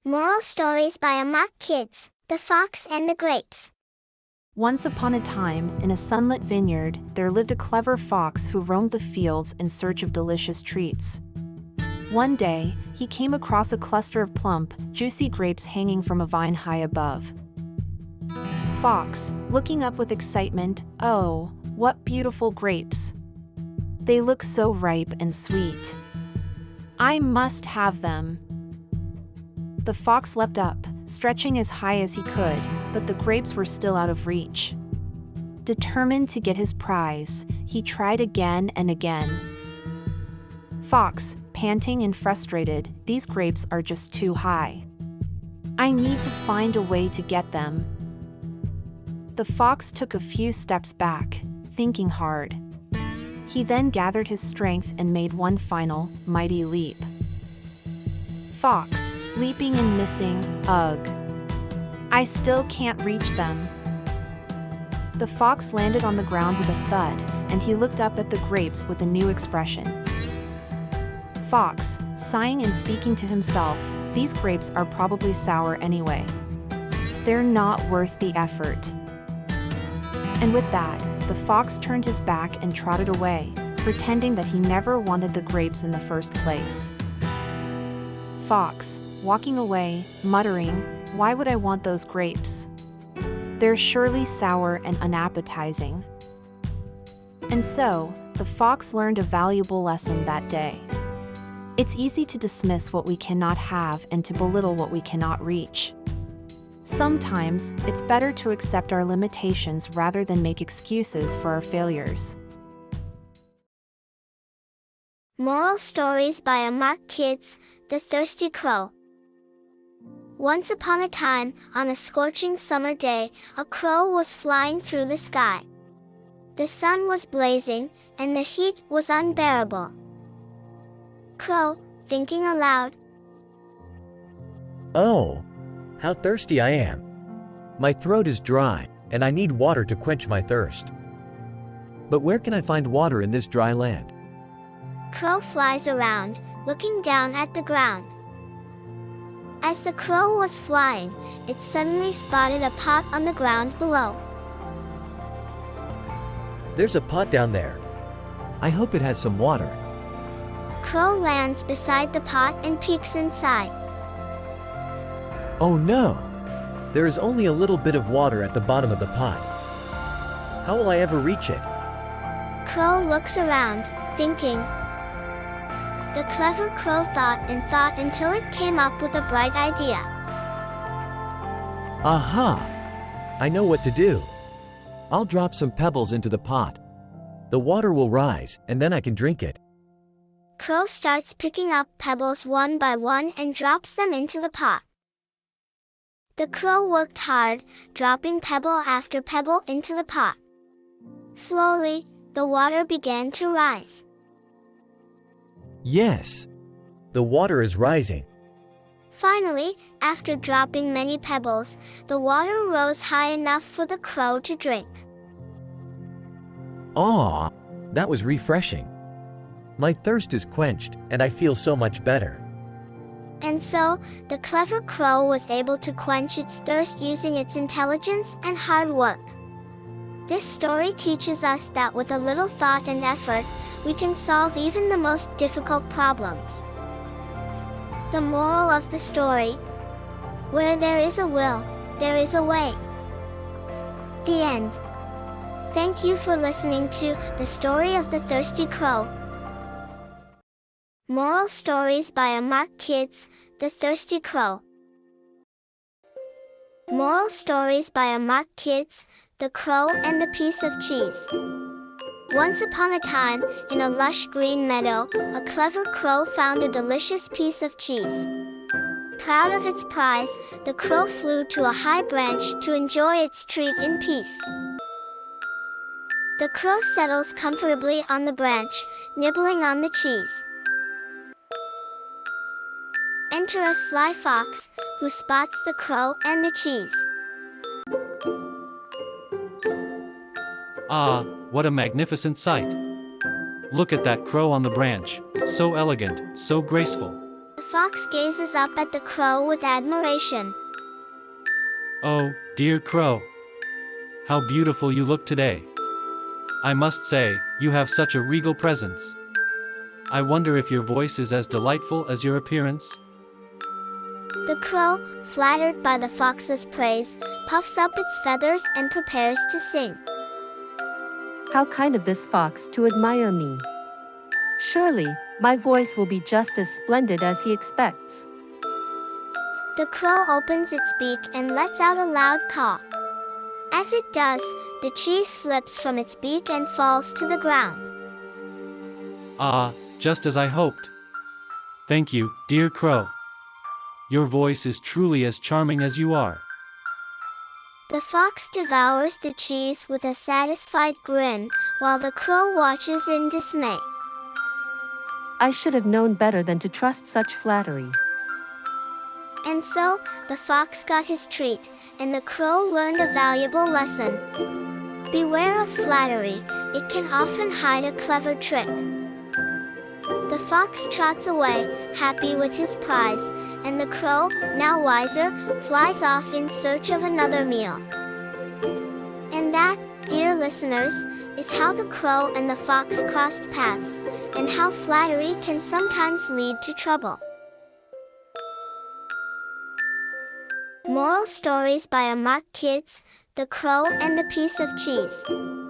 Moral Stories by Amok Kids, The Fox and the Grapes. Once upon a time, in a sunlit vineyard, there lived a clever fox who roamed the fields in search of delicious treats. One day, he came across a cluster of plump, juicy grapes hanging from a vine high above. Fox, looking up with excitement, "Oh, what beautiful grapes! They look so ripe and sweet. I must have them." The fox leapt up, stretching as high as he could, but the grapes were still out of reach. Determined to get his prize, he tried again and again. "Fox, panting and frustrated, these grapes are just too high. I need to find a way to get them." The fox took a few steps back, thinking hard. He then gathered his strength and made one final, mighty leap. "Fox, leaping and missing, ugh. I still can't reach them." The fox landed on the ground with a thud, and he looked up at the grapes with a new expression. Fox, sighing and speaking to himself, "These grapes are probably sour anyway. They're not worth the effort." And with that, the fox turned his back and trotted away, pretending that he never wanted the grapes in the first place. Fox, walking away, muttering, "Why would I want those grapes? They're surely sour and unappetizing." And so, the fox learned a valuable lesson that day. It's easy to dismiss what we cannot have and to belittle what we cannot reach. Sometimes, it's better to accept our limitations rather than make excuses for our failures. Moral Stories by Amok Kids, The Thirsty Crow. Once upon a time, on a scorching summer day, a crow was flying through the sky. The sun was blazing, and the heat was unbearable. Crow, thinking aloud, "Oh, how thirsty I am! My throat is dry, and I need water to quench my thirst. But where can I find water in this dry land?" Crow flies around, looking down at the ground. As the crow was flying, it suddenly spotted a pot on the ground below. "There's a pot down there. I hope it has some water." Crow lands beside the pot and peeks inside. Oh no! There is only a little bit of water at the bottom of the pot. How will I ever reach it? Crow looks around, thinking. The clever crow thought and thought until it came up with a bright idea. Aha! I know what to do. I'll drop some pebbles into the pot. The water will rise, and then I can drink it. Crow starts picking up pebbles one by one and drops them into the pot. The crow worked hard, dropping pebble after pebble into the pot. Slowly, the water began to rise. Yes! The water is rising. Finally, after dropping many pebbles, the water rose high enough for the crow to drink. Aw! That was refreshing. My thirst is quenched, and I feel so much better. And so, the clever crow was able to quench its thirst using its intelligence and hard work. This story teaches us that with a little thought and effort, we can solve even the most difficult problems. The moral of the story: where there is a will, there is a way. The end. Thank you for listening to The Story of the Thirsty Crow. Moral Stories by Amok Kids, The Thirsty Crow. Moral Stories by Amok Kids, The Crow and the Piece of Cheese. Once upon a time, in a lush green meadow, a clever crow found a delicious piece of cheese. Proud of its prize, the crow flew to a high branch to enjoy its treat in peace. The crow settles comfortably on the branch, nibbling on the cheese. Enter a sly fox, who spots the crow and the cheese. Ah, what a magnificent sight! Look at that crow on the branch, so elegant, so graceful. The fox gazes up at the crow with admiration. Oh, dear crow. How beautiful you look today. I must say, you have such a regal presence. I wonder if your voice is as delightful as your appearance? The crow, flattered by the fox's praise, puffs up its feathers and prepares to sing. How kind of this fox to admire me. Surely, my voice will be just as splendid as he expects. The crow opens its beak and lets out a loud caw. As it does, the cheese slips from its beak and falls to the ground. Ah, just as I hoped. Thank you, dear crow. Your voice is truly as charming as you are. The fox devours the cheese with a satisfied grin, while the crow watches in dismay. I should have known better than to trust such flattery. And so, the fox got his treat, and the crow learned a valuable lesson. Beware of flattery, it can often hide a clever trick. The fox trots away, happy with his prize, and the crow, now wiser, flies off in search of another meal. And that, dear listeners, is how the crow and the fox crossed paths, and how flattery can sometimes lead to trouble. Moral Stories by Amark Kids, The Crow and the Piece of Cheese.